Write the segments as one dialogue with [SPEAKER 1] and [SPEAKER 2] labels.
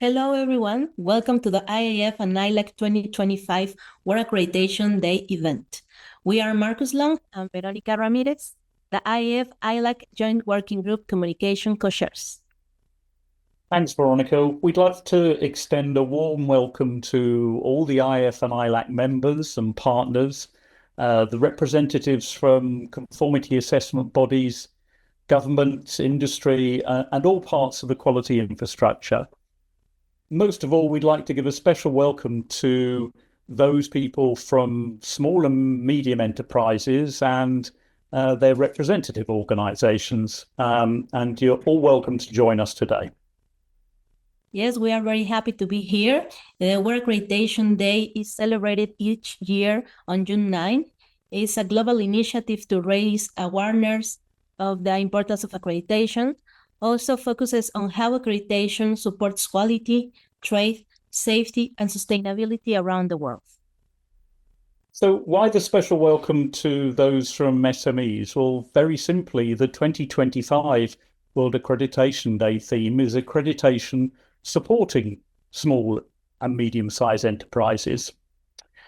[SPEAKER 1] Hello, everyone. Welcome to the IAF and ILAC 2025 World Accreditation Day event. We are Marcus Long and Veronica Ramirez, the IAF-ILAC Joint Working Group Communication Co-Chairs.
[SPEAKER 2] Thanks, Veronica. We'd like to extend a warm welcome to all the IAF and ILAC members and partners, the representatives from conformity assessment bodies, government, industry, and all parts of the quality infrastructure. Most of all, we'd like to give a special welcome to those people from small and medium enterprises and their representative organizations. And you're all welcome to join us today.
[SPEAKER 1] Yes, we are very happy to be here. The World Accreditation Day is celebrated each year on June 9. It's a global initiative to raise awareness of the importance of accreditation. Also focuses on how accreditation supports quality, trade, safety, and sustainability around the world.
[SPEAKER 2] So why the special welcome to those from SMEs? Well, very simply, the 2025 World Accreditation Day theme is accreditation supporting small and medium-sized enterprises.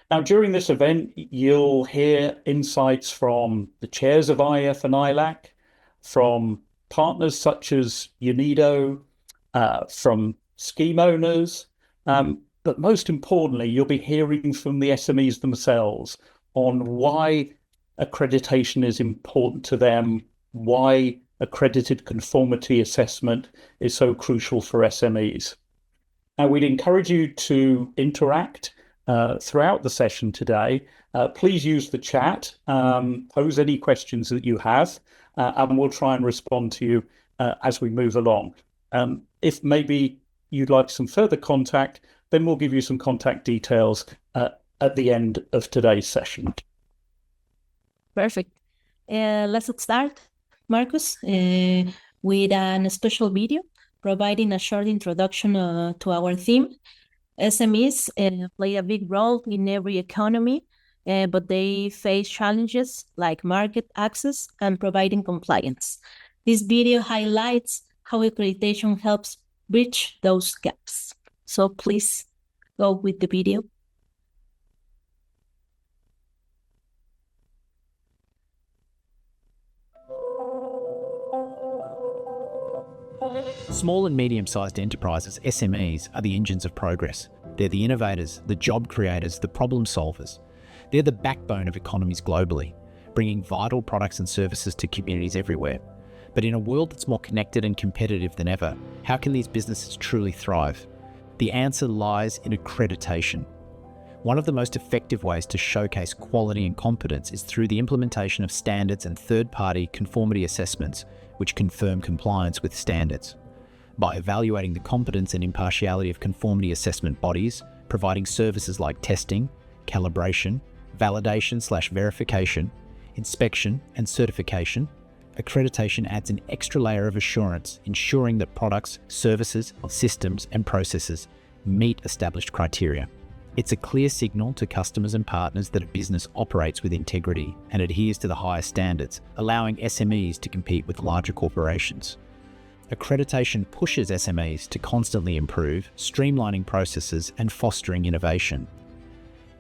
[SPEAKER 2] Now, during this event, you'll hear insights from the chairs of IAF and ILAC, from partners such as UNIDO, from scheme owners, but most importantly, you'll be hearing from the SMEs themselves on why accreditation is important to them, why accredited conformity assessment is so crucial for SMEs. Now, we'd encourage you to interact throughout the session today. Please use the chat, pose any questions that you have, and we'll try and respond to you as we move along. If maybe you'd like some further contact, then we'll give you some contact details at the end of today's session.
[SPEAKER 1] Perfect. Let's start, Marcus, with a special video providing a short introduction to our theme. SMEs play a big role in every economy, but they face challenges like market access and providing compliance. This video highlights how accreditation helps bridge those gaps. So please go with the video.
[SPEAKER 3] Small and medium-sized enterprises, SMEs, are the engines of progress. They're the innovators, the job creators, the problem solvers. They're the backbone of economies globally, bringing vital products and services to communities everywhere. But in a world that's more connected and competitive than ever, how can these businesses truly thrive? The answer lies in accreditation. One of the most effective ways to showcase quality and competence is through the implementation of standards and third-party conformity assessments, which confirm compliance with standards. By evaluating the competence and impartiality of conformity assessment bodies, providing services like testing, calibration, validation/verification, inspection, and certification, accreditation adds an extra layer of assurance, ensuring that products, services, systems, and processes meet established criteria. It's a clear signal to customers and partners that a business operates with integrity and adheres to the highest standards, allowing SMEs to compete with larger corporations. Accreditation pushes SMEs to constantly improve, streamlining processes and fostering innovation.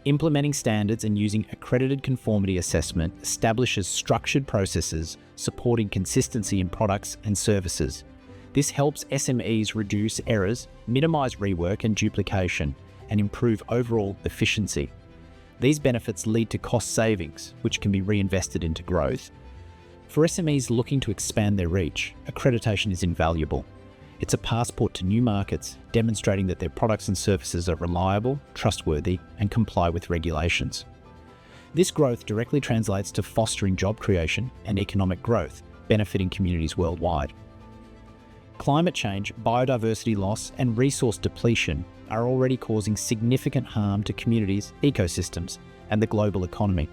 [SPEAKER 3] Implementing standards and using accredited conformity assessment establishes structured processes supporting consistency in products and services. This helps SMEs reduce errors, minimize rework and duplication, and improve overall efficiency. These benefits lead to cost savings, which can be reinvested into growth. For SMEs looking to expand their reach, accreditation is invaluable. It's a passport to new markets, demonstrating that their products and services are reliable, trustworthy, and comply with regulations. This growth directly translates to fostering job creation and economic growth, benefiting communities worldwide. Climate change, biodiversity loss, and resource depletion are already causing significant harm to communities, ecosystems, and the global economy.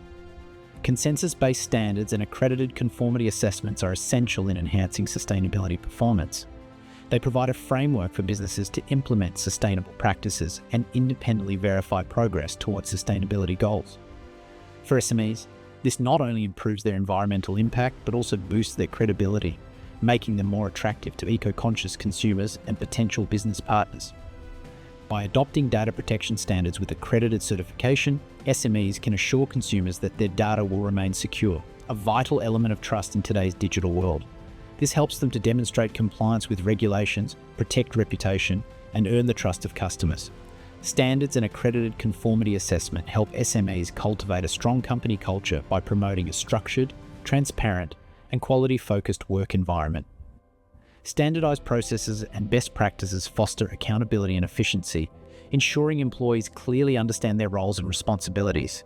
[SPEAKER 3] Consensus-based standards and accredited conformity assessments are essential in enhancing sustainability performance. They provide a framework for businesses to implement sustainable practices and independently verify progress towards sustainability goals. For SMEs, this not only improves their environmental impact, but also boosts their credibility, making them more attractive to eco-conscious consumers and potential business partners. By adopting data protection standards with accredited certification, SMEs can assure consumers that their data will remain secure, a vital element of trust in today's digital world. This helps them to demonstrate compliance with regulations, protect reputation, and earn the trust of customers. Standards and accredited conformity assessment help SMEs cultivate a strong company culture by promoting a structured, transparent, and quality-focused work environment. Standardized processes and best practices foster accountability and efficiency, ensuring employees clearly understand their roles and responsibilities.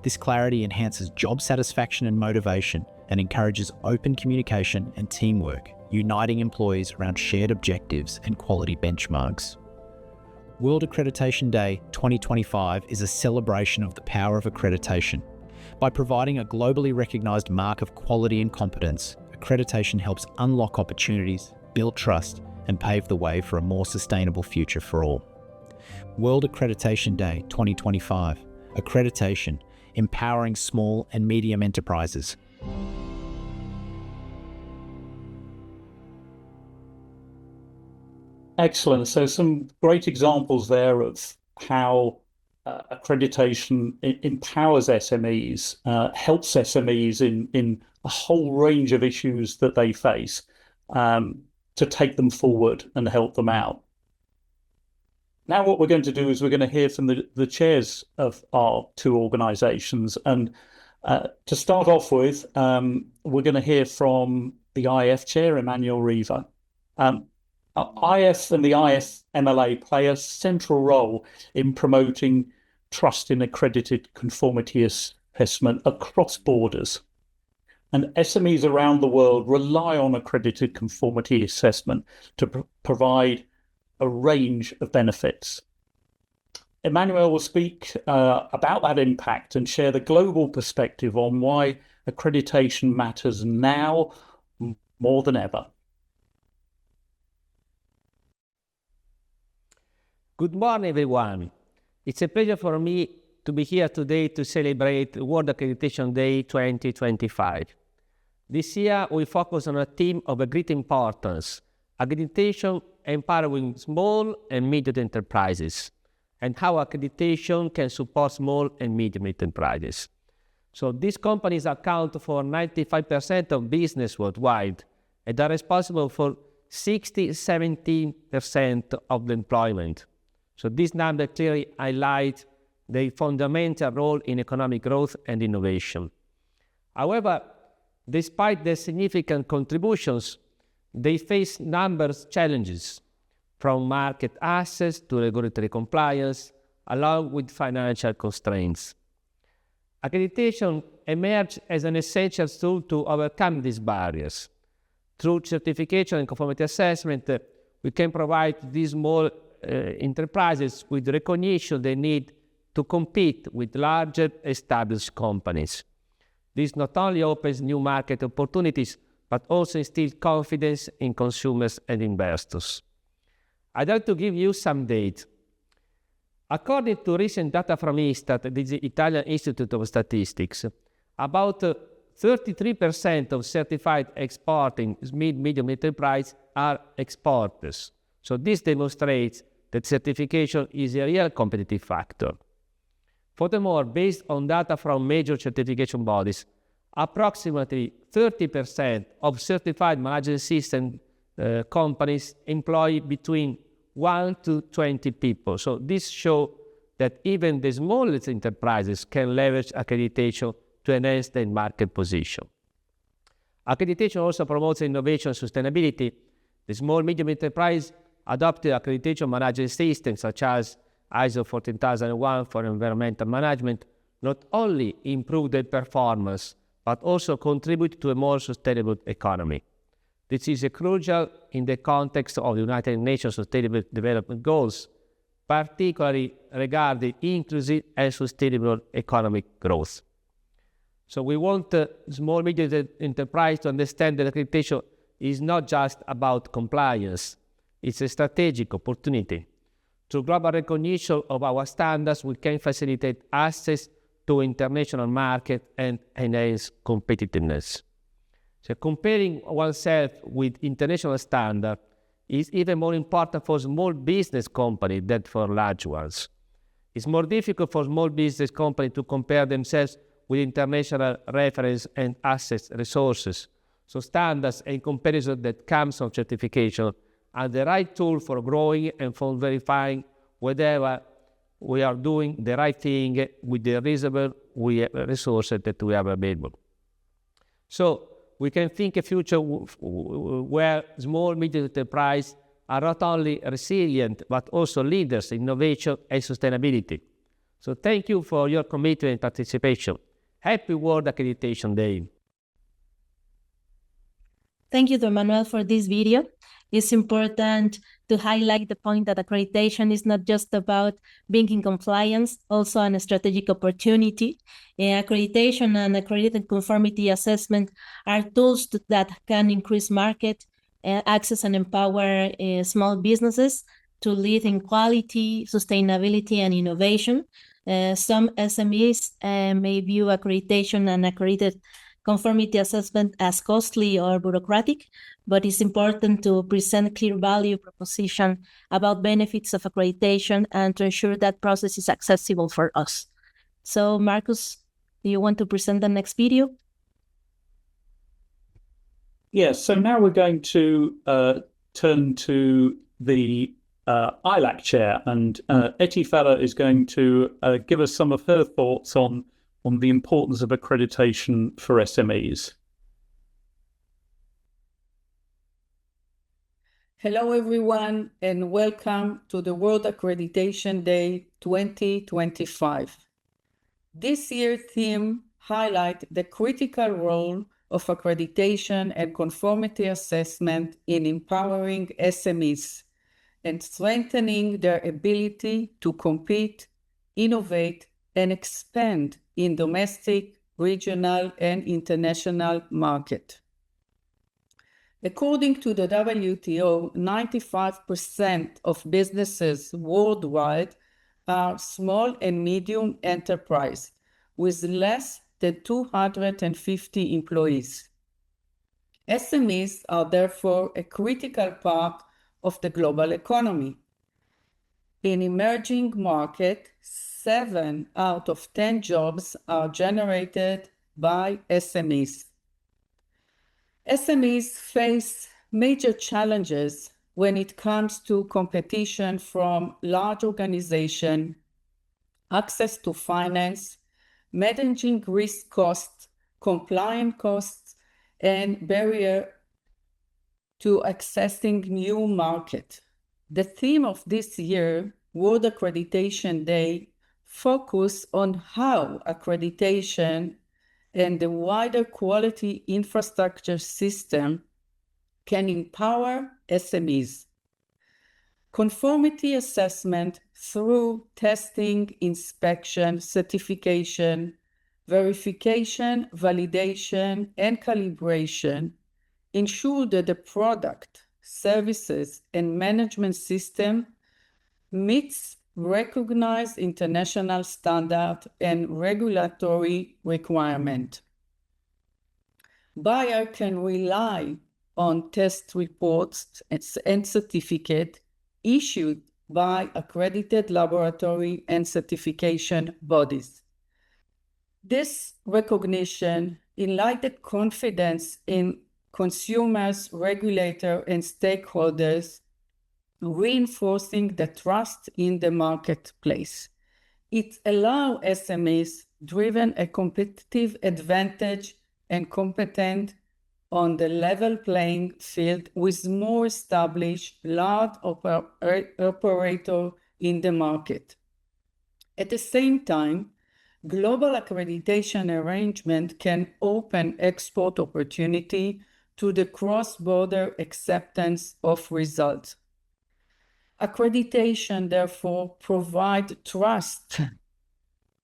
[SPEAKER 3] This clarity enhances job satisfaction and motivation and encourages open communication and teamwork, uniting employees around shared objectives and quality benchmarks. World Accreditation Day 2025 is a celebration of the power of accreditation. By providing a globally recognized mark of quality and competence, accreditation helps unlock opportunities, build trust, and pave the way for a more sustainable future for all. World Accreditation Day 2025. Accreditation, empowering small and medium enterprises.
[SPEAKER 2] Excellent. So some great examples there of how accreditation empowers SMEs, helps SMEs in a whole range of issues that they face, to take them forward and help them out. Now what we're going to do is we're going to hear from the chairs of our two organisations. And to start off with, we're going to hear from the IAF chair, Emmanuel Riva. IAF and the IAF MLA play a central role in promoting trust in accredited conformity assessment across borders. And SMEs around the world rely on accredited conformity assessment to provide a range of benefits. Emmanuel will speak about that impact and share the global perspective on why accreditation matters now more than ever.
[SPEAKER 4] Good morning, everyone. It's a pleasure for me to be here today to celebrate World Accreditation Day 2025. This year, we focus on a theme of great importance: accreditation empowering small and medium enterprises, and how accreditation can support small and medium enterprises. So these companies account for 95% of business worldwide and are responsible for 60–70% of the employment. So this number clearly highlights their fundamental role in economic growth and innovation. However, despite their significant contributions, they face numerous challenges, from market access to regulatory compliance, along with financial constraints. Accreditation emerged as an essential tool to overcome these barriers. Through certification and conformity assessment, we can provide these small enterprises with the recognition they need to compete with larger established companies. This not only opens new market opportunities, but also instills confidence in consumers and investors. I'd like to give you some data. According to recent data from Istat, the Italian Institute of Statistics, about 33% of certified exporting medium enterprise are exporters. So this demonstrates that certification is a real competitive factor. Furthermore, based on data from major certification bodies, approximately 30% of certified management system companies employ between 1 to 20 people. So this shows that even the smallest enterprises can leverage accreditation to enhance their market position. Accreditation also promotes innovation and sustainability. The small medium enterprise adopted accreditation management systems such as ISO 14001 for environmental management not only improve their performance, but also contribute to a more sustainable economy. This is crucial in the context of the United Nations Sustainable Development Goals, particularly regarding inclusive and sustainable economic growth. So we want small medium enterprise to understand that accreditation is not just about compliance, it's a strategic opportunity. Through global recognition of our standards, we can facilitate access to international market and enhance competitiveness. So comparing oneself with international standards is even more important for small business companies than for large ones. It's more difficult for small business companies to compare themselves with international reference and access resources. So standards and comparison that comes from certification are the right tool for growing and for verifying whether we are doing the right thing with the reasonable resources that we have available. So we can think a future where small, medium enterprises are not only resilient, but also leaders in innovation and sustainability. So thank you for your commitment and participation. Happy World Accreditation Day.
[SPEAKER 1] Thank you, Don Manuel, for this video. It's important to highlight the point that accreditation is not just about being in compliance, also a strategic opportunity. Accreditation and accredited conformity assessment are tools that can increase market access and empower small businesses to lead in quality, sustainability, and innovation. Some SMEs may view accreditation and accredited conformity assessment as costly or bureaucratic, but it's important to present clear value proposition about benefits of accreditation and to ensure that process is accessible for us. So Marcus, do you want to present the next video?
[SPEAKER 2] Yes, so now we're going to turn to the ILAC chair, and Etifala is going to give us some of her thoughts on the importance of accreditation for SMEs.
[SPEAKER 5] Hello, everyone, and welcome to the World Accreditation Day 2025. This year's theme highlights the critical role of accreditation and conformity assessment in empowering SMEs and strengthening their ability to compete, innovate, and expand in domestic, regional, and international market. According to the WTO, 95% of businesses worldwide are small and medium enterprise with less than 250 employees. SMEs are therefore a critical part of the global economy. In emerging markets, 7 out of 10 jobs are generated by SMEs. SMEs face major challenges when it comes to competition from large organizations, access to finance, managing risk costs, compliance costs, and barrier to accessing new market. The theme of this year, World Accreditation Day, focus on how accreditation and the wider quality infrastructure system can empower SMEs. Conformity assessment through testing, inspection, certification, verification, validation, and calibration ensure that the product, services, and management system meets recognized international standard and regulatory requirement. Buyer can rely on test reports and certificate issued by accredited laboratory and certification bodies. This recognition enlightened confidence in consumers, regulators, and stakeholders, reinforcing the trust in the marketplace. It allows SMEs driven a competitive advantage and competent on the level playing field with more established large operator in the market. At the same time, global accreditation arrangement can open export opportunity to the cross-border acceptance of results. Accreditation, therefore, provides trust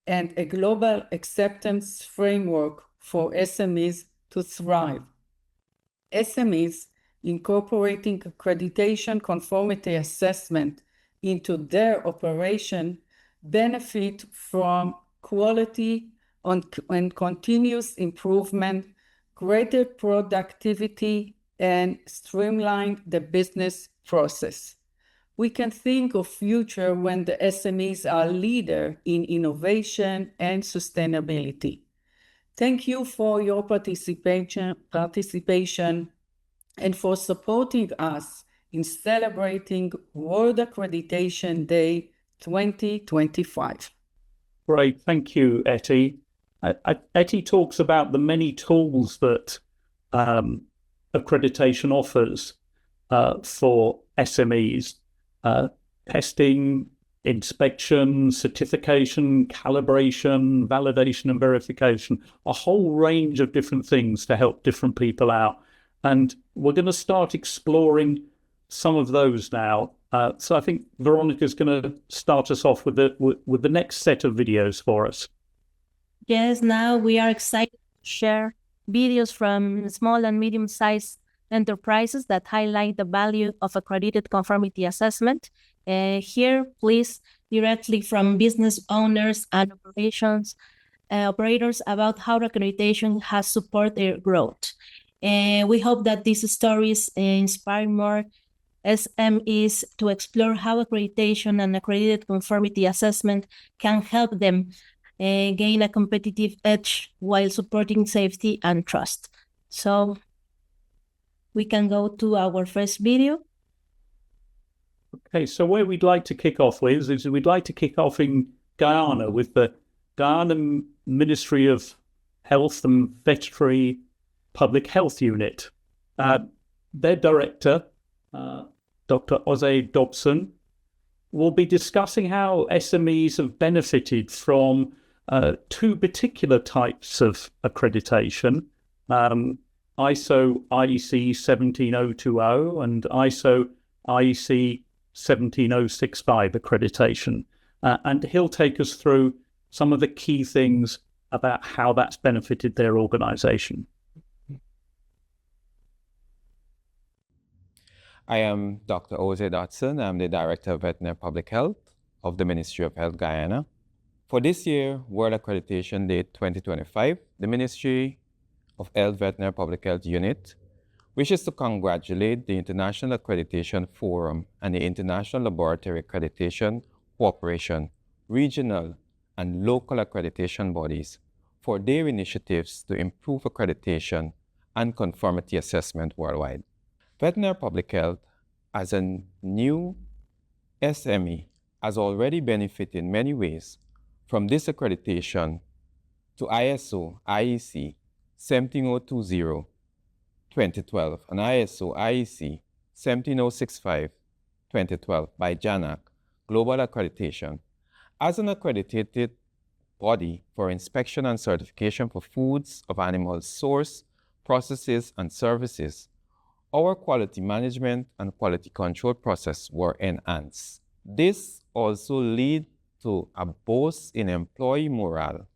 [SPEAKER 5] and a global acceptance framework for SMEs to thrive. SMEs incorporating accreditation conformity assessment into their operation benefit from quality and continuous improvement, greater productivity, and streamline the business process. We can think of future when the SMEs are leader in innovation and sustainability. Thank you for your participation and for supporting us in celebrating World Accreditation Day 2025.
[SPEAKER 2] Great, thank you, Etty. Etty talks about the many tools that accreditation offers for SMEs. Testing, inspection, certification, calibration, validation and verification, a whole range of different things to help different people out. And we're going to start exploring some of those now. So I think Veronica's going to start us off with the next set of videos for us.
[SPEAKER 1] Yes, now we are excited to share videos from small and medium-sized enterprises that highlight the value of accredited conformity assessment. Here, please, directly from business owners and operators about how accreditation has supported their growth. We hope that these stories inspire more SMEs to explore how accreditation and accredited conformity assessment can help them gain a competitive edge while supporting safety and trust. So we can go to our first video.
[SPEAKER 2] Okay, so where we'd like to kick off with is we'd like to kick off in Guyana with the Guyana Ministry of Health and Veterinary Public Health Unit. Their director, Dr. Ose Dobson, will be discussing how SMEs have benefited from two particular types of accreditation, ISO IEC 17020 and ISO IEC 17065 accreditation. And he'll take us through some of the key things about how that's benefited their organization.
[SPEAKER 6] I am Dr. Ose Dobson. I'm the Director of Veterinary Public Health of the Ministry of Health, Guyana. For this year, World Accreditation Day 2025, the Ministry of Health Veterinary Public Health Unit wishes to congratulate the International Accreditation Forum and the International Laboratory Accreditation Corporation, regional and local accreditation bodies for their initiatives to improve accreditation and conformity assessment worldwide. Veterinary Public Health, as a new SME, has already benefited in many ways from this accreditation to ISO IEC 17020 2012 and ISO IEC 17065 2012 by JANAC Global Accreditation as an accredited body for inspection and certification for foods of animal source, processes, and services. Our quality management and quality control process were enhanced. This also led to a boost in employee morale,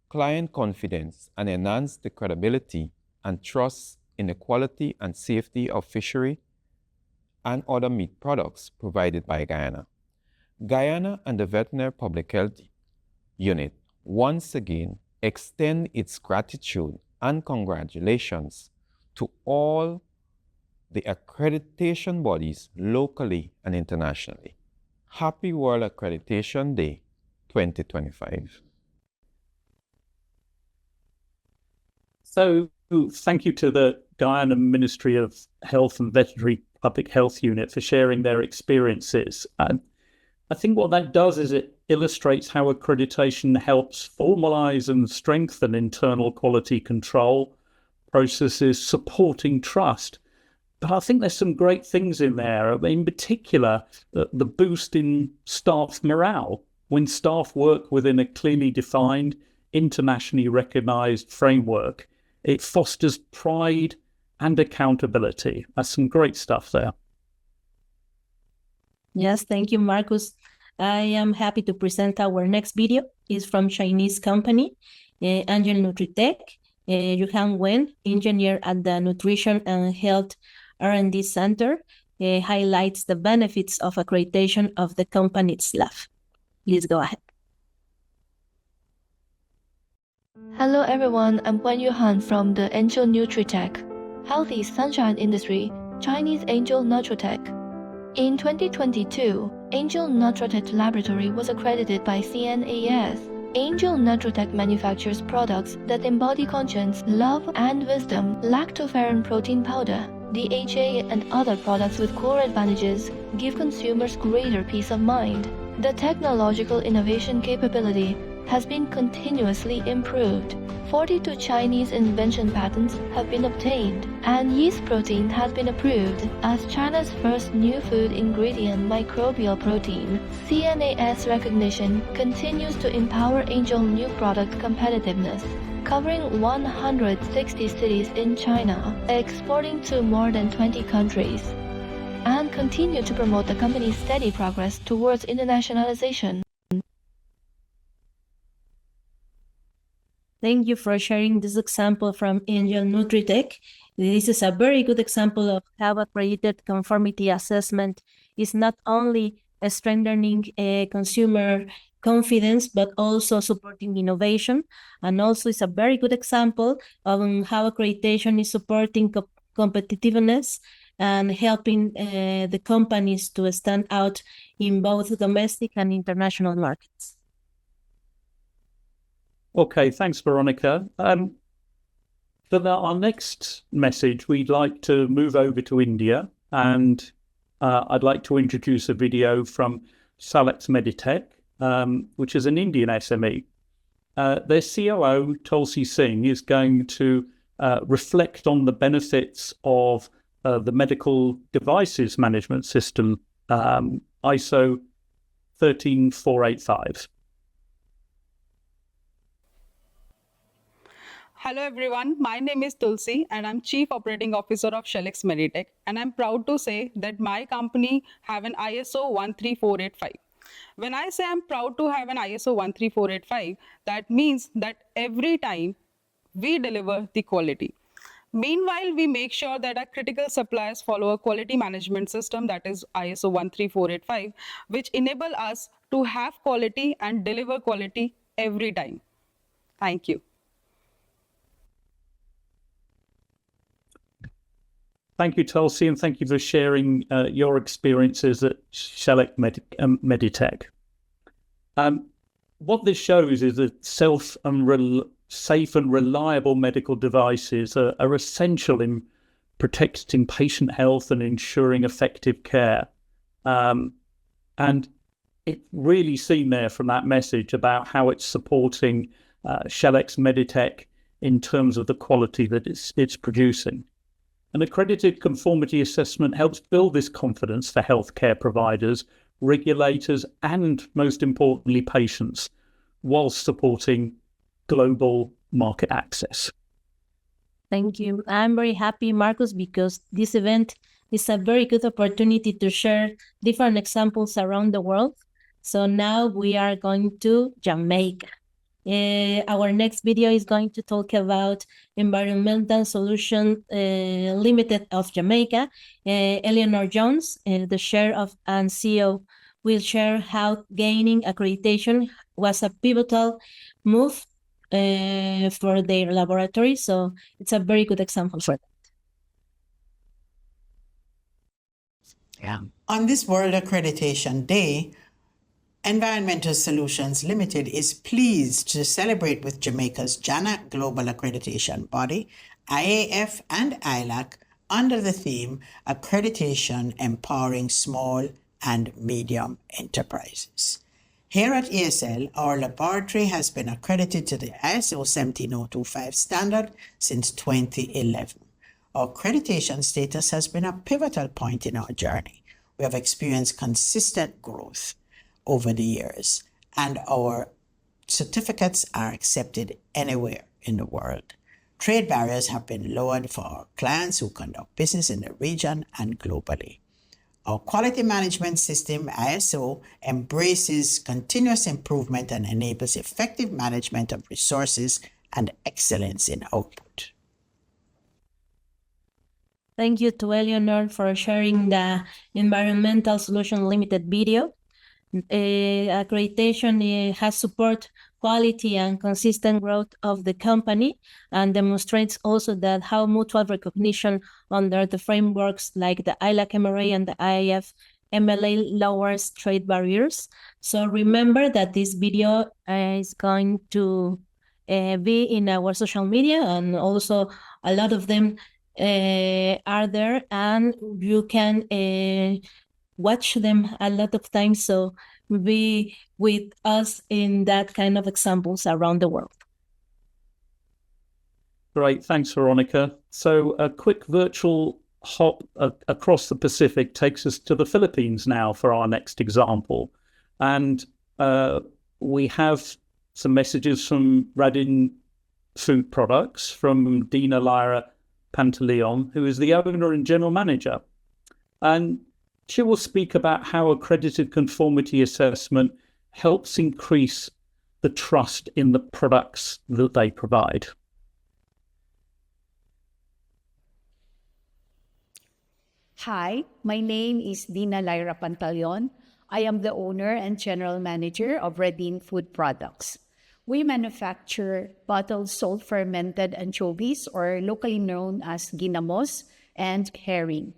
[SPEAKER 6] client confidence, and enhanced the credibility and trust in the quality and safety of fishery and other meat products provided by Guyana. Guyana and the Veterinary Public Health Unit once again extend its gratitude and congratulations to all the accreditation bodies locally and internationally. Happy World Accreditation Day 2025.
[SPEAKER 2] So thank you to the Guyana Ministry of Health and Veterinary Public Health Unit for sharing their experiences. And I think what that does is it illustrates how accreditation helps formalize and strengthen internal quality control processes, supporting trust. But I think there's some great things in there. In particular, the boost in staff morale. When staff work within a clearly defined, internationally recognized framework, it fosters pride and accountability. That's some great stuff there.
[SPEAKER 1] Yes, thank you, Marcus. I am happy to present our next video. It's from Chinese company, Angel Nutritech. Yuhan Wen, engineer at the Nutrition and Health R&D Center, highlights the benefits of accreditation of the company's lab. Please go ahead.
[SPEAKER 7] Hello everyone, I'm Guan Yuhan from the Angel Nutritech, Healthy Sunshine Industry, Chinese Angel Nutritech. In 2022, Angel Nutrotech Laboratory was accredited by CNAS. Angel Nutrotech manufactures products that embody conscience, love, and wisdom. Lactoferrin protein powder, DHA, and other products with core advantages give consumers greater peace of mind. The technological innovation capability has been continuously improved. 42 Chinese invention patents have been obtained, and yeast protein has been approved as China's first new food ingredient microbial protein. CNAS recognition continues to empower Angel new product competitiveness, covering 160 cities in China, exporting to more than 20 countries, and continue to promote the company's steady progress towards internationalization.
[SPEAKER 1] Thank you for sharing this example from Angel Nutritech. This is a very good example of how accredited conformity assessment is not only strengthening consumer confidence, but also supporting innovation. And also it's a very good example of how accreditation is supporting competitiveness and helping the companies to stand out in both domestic and international markets.
[SPEAKER 2] Okay, thanks, Veronica. For our next message, we'd like to move over to India, and I'd like to introduce a video from Salex Meditech, which is an Indian SME. Their COO, Tulsi Singh, is going to reflect on the benefits of the medical devices management system, ISO 13485.
[SPEAKER 8] Hello everyone, my name is Tulsi and I'm Chief Operating Officer of Salex Meditech, and I'm proud to say that my company have an ISO 13485. When I say I'm proud to have an ISO 13485, that means that every time we deliver the quality. Meanwhile, we make sure that our critical suppliers follow a quality management system, that is ISO 13485, which enable us to have quality and deliver quality every time. Thank you.
[SPEAKER 2] Thank you, Tulsi, and thank you for sharing your experiences at Salex Meditech. What this shows is that safe and reliable medical devices are essential in protecting patient health and ensuring effective care. And it's really seen there from that message about how it's supporting Salex Meditech in terms of the quality that it's producing. An accredited conformity assessment helps build this confidence for healthcare providers, regulators, and most importantly, patients, whilst supporting global market access.
[SPEAKER 1] Thank you. I'm very happy, Marcus, because this event is a very good opportunity to share different examples around the world. So now we are going to Jamaica. Our next video is going to talk about Environmental Solution Limited of Jamaica. Eleanor Jones, the chair of and CEO, will share how gaining accreditation was a pivotal move for their laboratory. So it's a very good example for that.
[SPEAKER 9] Yeah. On this World Accreditation Day, Environmental Solutions Limited is pleased to celebrate with Jamaica's JANA Global Accreditation Body, IAF and ILAC, under the theme Accreditation Empowering Small and Medium Enterprises. Here at ESL, our laboratory has been accredited to the ISO 17025 standard since 2011. Our accreditation status has been a pivotal point in our journey. We have experienced consistent growth over the years, and our certificates are accepted anywhere in the world. Trade barriers have been lowered for our clients who conduct business in the region and globally. Our quality management system, ISO, embraces continuous improvement and enables effective management of resources and excellence in output.
[SPEAKER 1] Thank you to Eleanor for sharing the Environmental Solution Limited video. Accreditation has support quality and consistent growth of the company, and demonstrates also that how mutual recognition under the frameworks like the ILAC MRA and the IAF MLA lowers trade barriers. So remember that this video is going to be in our social media, and also a lot of them are there, and you can watch them a lot of times. So be with us in that kind of examples around the world.
[SPEAKER 2] Great, thanks, Veronica. So a quick virtual hop across the Pacific takes us to the Philippines now for our next example. And we have some messages from Radin Food Products from Dina Lyra Pantaleon, who is the owner and general manager. And she will speak about how accredited conformity assessment helps increase the trust in the products that they provide.
[SPEAKER 10] Hi, my name is Dina Lyra Pantaleon. I am the owner and general manager of Radin Food Products. We manufacture bottled salt fermented anchovies, or locally known as ginamos, and herring.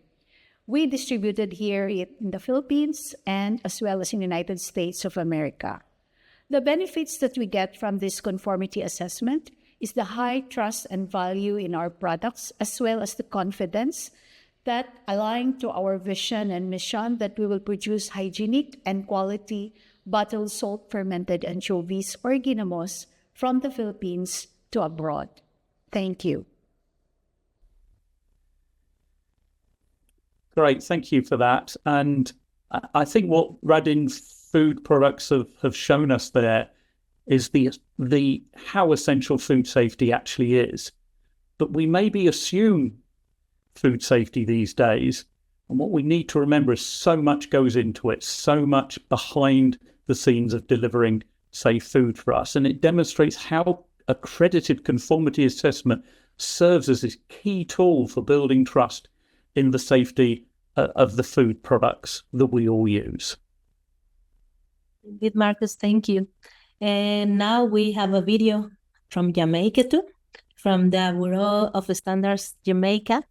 [SPEAKER 10] We distributed here in the Philippines and as well as in the United States of America. The benefits that we get from this conformity assessment is the high trust and value in our products, as well as the confidence that align to our vision and mission that we will produce hygienic and quality bottled salt fermented anchovies or ginamos from the Philippines to abroad. Thank you.
[SPEAKER 2] Great, thank you for that. And I think what Radin Food Products have shown us there is the how essential food safety actually is. But we maybe assume food safety these days, and what we need to remember is so much goes into it, so much behind the scenes of delivering safe food for us. And it demonstrates how accredited conformity assessment serves as a key tool for building trust in the safety of the food products that we all use.
[SPEAKER 1] Indeed, Marcus, thank you. And now we have a video from Jamaica too, from the Bureau of Standards Jamaica.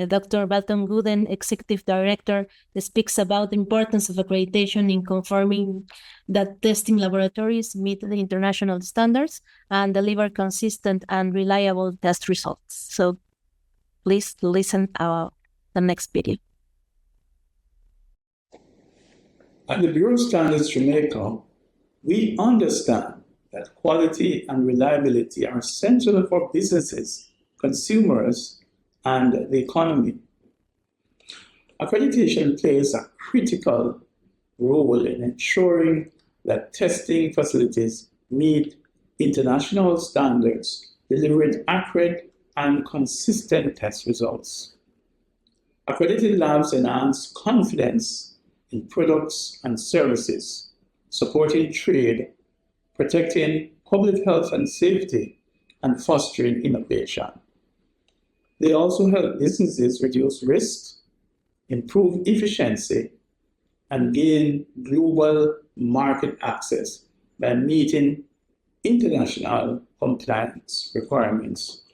[SPEAKER 1] Dr. Balton Gooden, Executive Director, speaks about the importance of accreditation in confirming that testing laboratories meet the international standards and deliver consistent and reliable test results. So please listen to the next video.
[SPEAKER 11] At the Bureau of Standards Jamaica, we understand that quality and reliability are essential for businesses, consumers, and the economy. Accreditation plays a critical role in ensuring that testing facilities meet international standards, delivering accurate and consistent test results. Accredited labs enhance confidence in products and services, supporting trade, protecting public health and safety, and fostering innovation. They also help businesses reduce risk, improve efficiency, and gain global market access by meeting international compliance requirements.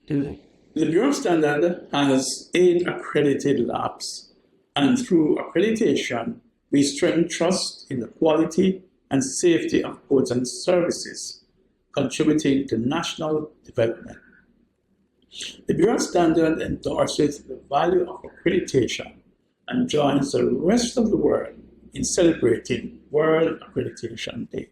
[SPEAKER 11] The Bureau of Standards has 8 accredited labs, and through accreditation, we strengthen trust in the quality and safety of goods and services, contributing to national development. The Bureau of Standards endorses the value of accreditation and joins the rest of the world in celebrating World Accreditation Day.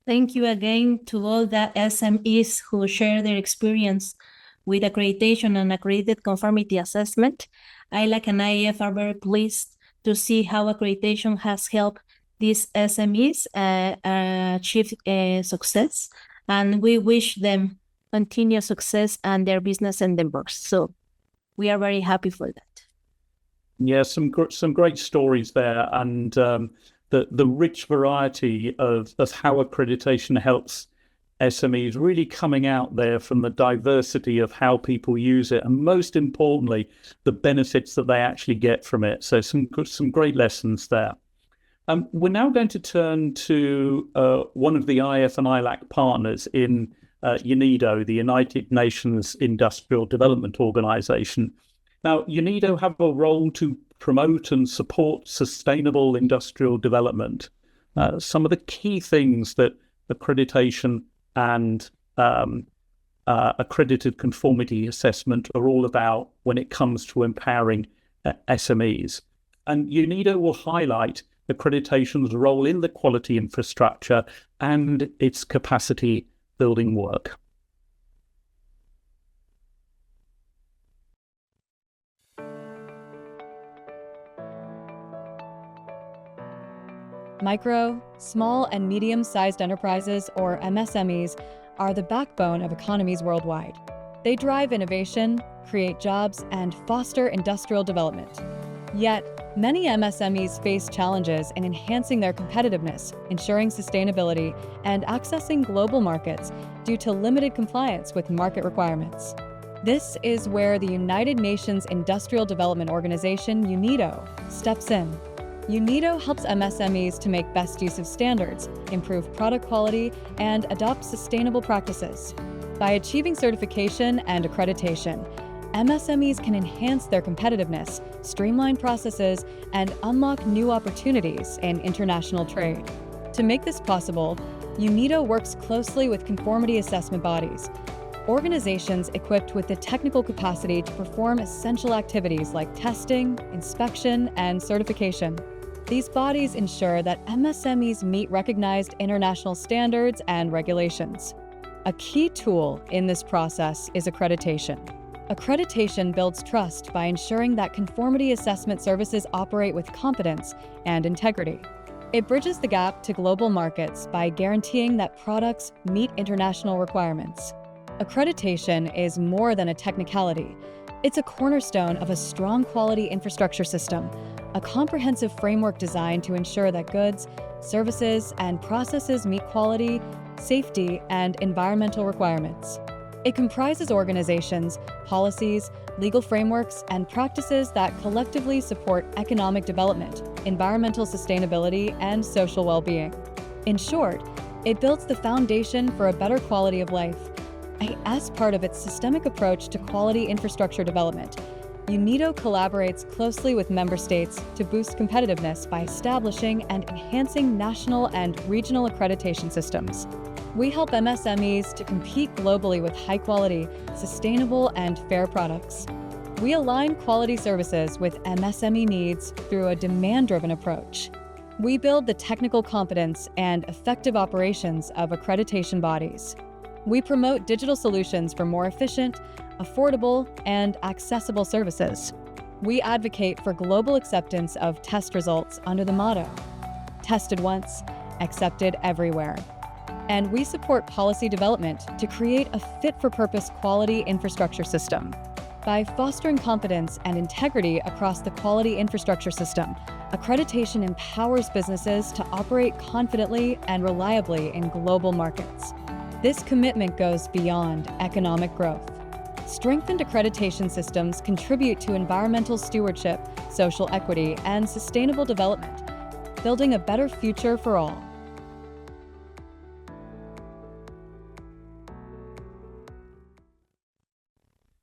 [SPEAKER 1] Thank you again to all the SMEs who share their experience with accreditation and accredited conformity assessment. ILAC and IAF are very pleased to see how accreditation has helped these SMEs achieve success, and we wish them continued success and their business endeavors. So we are very happy for that.
[SPEAKER 2] Yeah, some great stories there, and the rich variety of how accreditation helps SMEs really coming out there from the diversity of how people use it, and most importantly, the benefits that they actually get from it. So some great lessons there. We're now going to turn to one of the IAF and ILAC partners in UNIDO, the United Nations Industrial Development Organization. Now, UNIDO have a role to promote and support sustainable industrial development. Some of the key things that accreditation and accredited conformity assessment are all about when it comes to empowering SMEs. And UNIDO will highlight accreditation's role in the quality infrastructure and its capacity building work.
[SPEAKER 12] Micro, small, and medium-sized enterprises, or MSMEs, are the backbone of economies worldwide. They drive innovation, create jobs, and foster industrial development. Yet, many MSMEs face challenges in enhancing their competitiveness, ensuring sustainability, and accessing global markets due to limited compliance with market requirements. This is where the United Nations Industrial Development Organization, UNIDO, steps in. UNIDO helps MSMEs to make best use of standards, improve product quality, and adopt sustainable practices. By achieving certification and accreditation, MSMEs can enhance their competitiveness, streamline processes, and unlock new opportunities in international trade. To make this possible, UNIDO works closely with conformity assessment bodies, organizations equipped with the technical capacity to perform essential activities like testing, inspection, and certification. These bodies ensure that MSMEs meet recognized international standards and regulations. A key tool in this process is accreditation. Accreditation builds trust by ensuring that conformity assessment services operate with competence and integrity. It bridges the gap to global markets by guaranteeing that products meet international requirements. Accreditation is more than a technicality. It's a cornerstone of a strong quality infrastructure system, a comprehensive framework designed to ensure that goods, services, and processes meet quality, safety, and environmental requirements. It comprises organizations, policies, legal frameworks, and practices that collectively support economic development, environmental sustainability, and social well-being. In short, it builds the foundation for a better quality of life. As part of its systemic approach to quality infrastructure development, UNIDO collaborates closely with member states to boost competitiveness by establishing and enhancing national and regional accreditation systems. We help MSMEs to compete globally with high-quality, sustainable, and fair products. We align quality services with MSME needs through a demand-driven approach. We build the technical competence and effective operations of accreditation bodies. We promote digital solutions for more efficient, affordable, and accessible services. We advocate for global acceptance of test results under the motto, tested once, accepted everywhere. And we support policy development to create a fit-for-purpose quality infrastructure system. By fostering competence and integrity across the quality infrastructure system, accreditation empowers businesses to operate confidently and reliably in global markets. This commitment goes beyond economic growth. Strengthened accreditation systems contribute to environmental stewardship, social equity, and sustainable development, building a better future for all.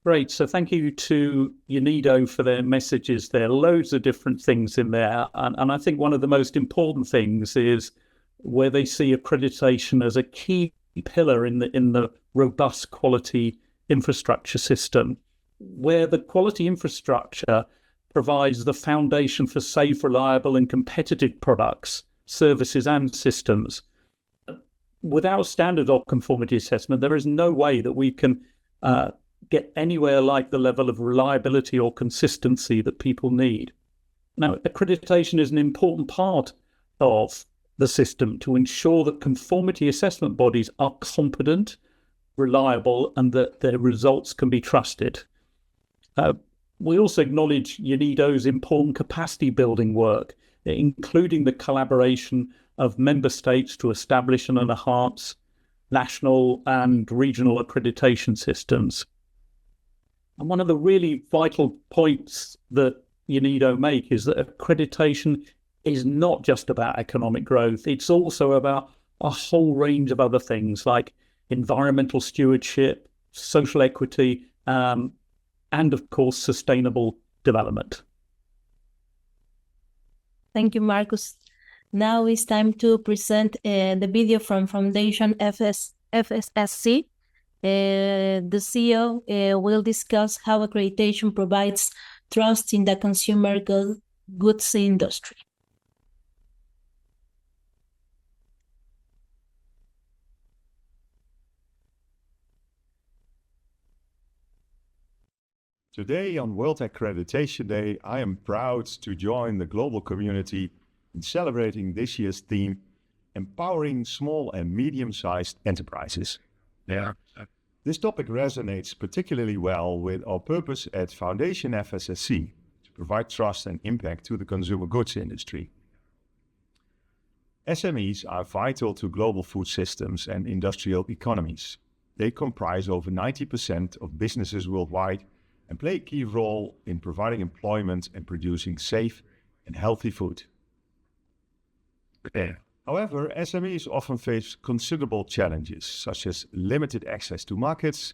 [SPEAKER 2] Great. So thank you to UNIDO for their messages. There are loads of different things in there. And I think one of the most important things is where they see accreditation as a key pillar in the robust quality infrastructure system, where the quality infrastructure provides the foundation for safe, reliable, and competitive products, services, and systems. Without standard of conformity assessment, there is no way that we can get anywhere like the level of reliability or consistency that people need. Now, accreditation is an important part of the system to ensure that conformity assessment bodies are competent, reliable, and that their results can be trusted. We also acknowledge UNIDO's important capacity building work, including the collaboration of member states to establish and enhance national and regional accreditation systems. And one of the really vital points that UNIDO make is that accreditation is not just about economic growth. It's also about a whole range of other things like environmental stewardship, social equity, and and, of course, sustainable development.
[SPEAKER 1] Thank you, Marcus. Now it's time to present the video from Foundation FSSC. The CEO will discuss how accreditation provides trust in the consumer goods industry.
[SPEAKER 13] Today on World Accreditation Day, I am proud to join the global community in celebrating this year's theme, Empowering Small and Medium-Sized Enterprises. This topic resonates particularly well with our purpose at Foundation FSSC, to provide trust and impact to the consumer goods industry. SMEs are vital to global food systems and industrial economies. They comprise over 90% of businesses worldwide and play a key role in providing employment and producing safe and healthy food. However, SMEs often face considerable challenges, such as limited access to markets,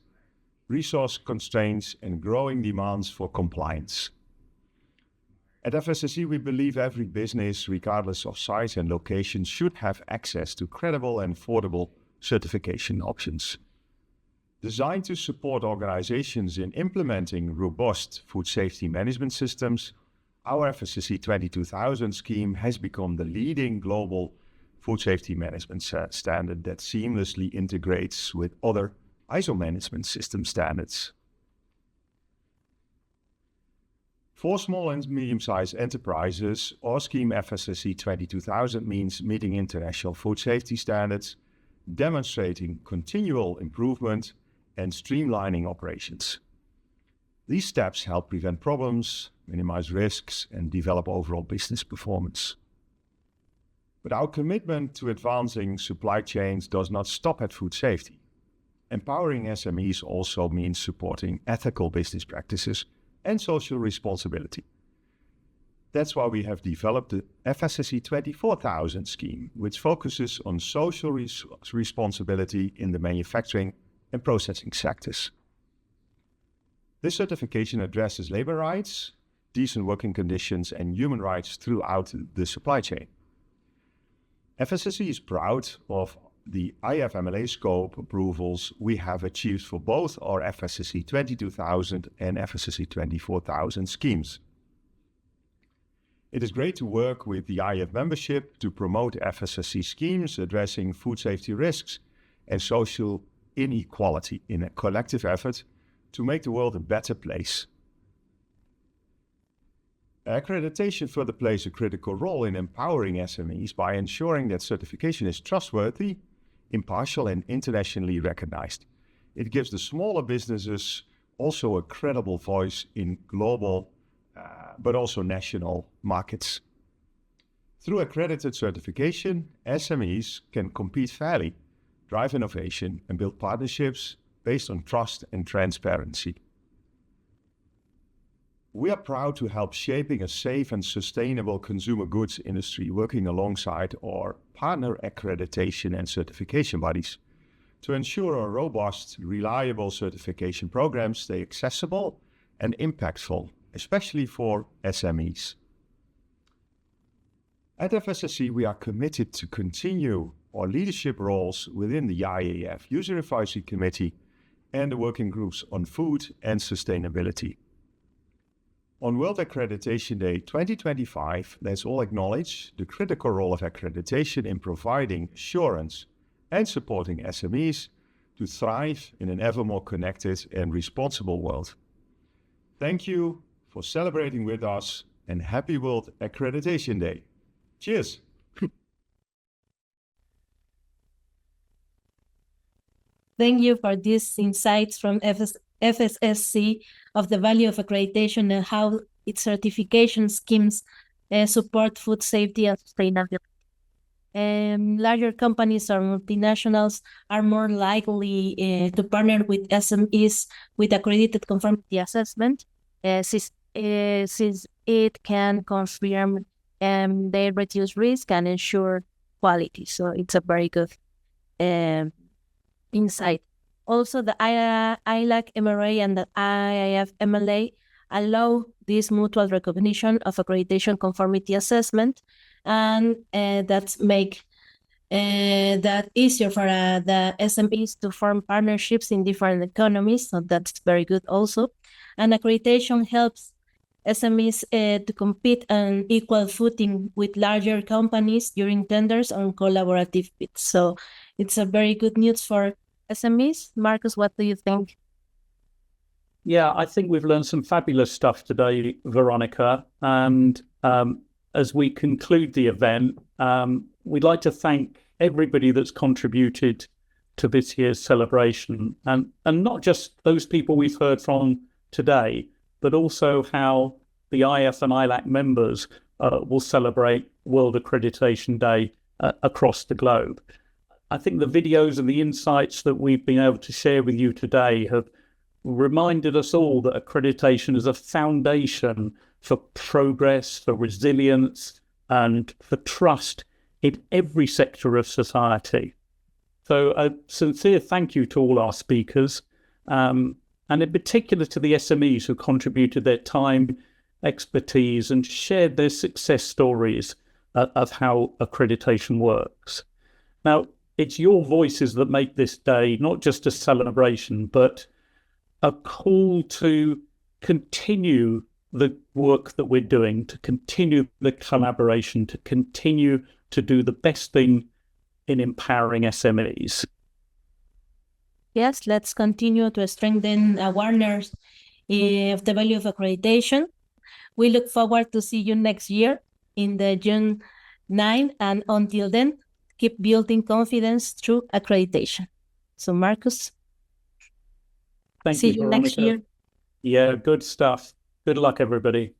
[SPEAKER 13] resource constraints, and growing demands for compliance. At FSSC, we believe every business, regardless of size and location, should have access to credible and affordable certification options. Designed to support organizations in implementing robust food safety management systems, our FSSC 22000 scheme has become the leading global food safety management standard that seamlessly integrates with other ISO management system standards. For small and medium-sized enterprises, our scheme FSSC 22000 means meeting international food safety standards, demonstrating continual improvement, and streamlining operations. These steps help prevent problems, minimize risks, and develop overall business performance. But our commitment to advancing supply chains does not stop at food safety. Empowering SMEs also means supporting ethical business practices and social responsibility. That's why we have developed the FSSC 24000 scheme, which focuses on social responsibility in the manufacturing and processing sectors. This certification addresses labor rights, decent working conditions, and human rights throughout the supply chain. FSSC is proud of the IAF MLA scope approvals we have achieved for both our FSSC 22000 and FSSC 24000 schemes. It is great to work with the IAF membership to promote FSSC schemes addressing food safety risks and social inequality in a collective effort to make the world a better place. Accreditation further plays a critical role in empowering SMEs by ensuring that certification is trustworthy, impartial, and internationally recognized. It gives the smaller businesses also a credible voice in global, but also national markets. Through accredited certification, SMEs can compete fairly, drive innovation, and build partnerships based on trust and transparency. We are proud to help shaping a safe and sustainable consumer goods industry, working alongside our partner accreditation and certification bodies to ensure our robust, reliable certification programs stay accessible and impactful, especially for SMEs. At FSSC, we are committed to continue our leadership roles within the IAF User Advisory Committee and the working groups on food and sustainability. On World Accreditation Day 2025, let's all acknowledge the critical role of accreditation in providing assurance and supporting SMEs to thrive in an ever more connected and responsible world. Thank you for celebrating with us, and happy World Accreditation Day. Cheers!
[SPEAKER 1] Thank you for these insights from FSSC of the value of accreditation and how its certification schemes support food safety and sustainability. Larger companies or multinationals are more likely to partner with SMEs with accredited conformity assessment, since it can confirm they reduce risk and ensure quality. So it's a very good insight Also, the ILAC MRA and the IAF MLA allow this mutual recognition of accreditation conformity assessment, and that's make that easier for the SMEs to form partnerships in different economies. So that's very good also. And accreditation helps SMEs to compete on equal footing with larger companies during tenders on collaborative bids. So it's a very good news for SMEs. Marcus, what do you think?
[SPEAKER 2] Yeah, I think we've learned some fabulous stuff today, Veronica. And as we conclude the event, we'd like to thank everybody that's contributed to this year's celebration, and not just those people we've heard from today, but also how the IAF and ILAC members will celebrate World Accreditation Day across the globe. I think the videos and the insights that we've been able to share with you today have reminded us all that accreditation is a foundation for progress, for resilience, and for trust in every sector of society. So a sincere thank you to all our speakers, and in particular to the SMEs who contributed their time, expertise, and shared their success stories of how accreditation works. Now, it's your voices that make this day not just a celebration, but a call to continue the work that we're doing, to continue the collaboration, to continue to do the best thing in empowering SMEs.
[SPEAKER 1] Yes, let's continue to strengthen awareness of the value of accreditation. We look forward to see you next year in the June 9, and until then, keep building confidence through accreditation. So Marcus,
[SPEAKER 2] Thank
[SPEAKER 1] see
[SPEAKER 2] you,
[SPEAKER 1] you next
[SPEAKER 2] Veronica.
[SPEAKER 1] year.
[SPEAKER 2] Yeah, good stuff. Good luck, everybody.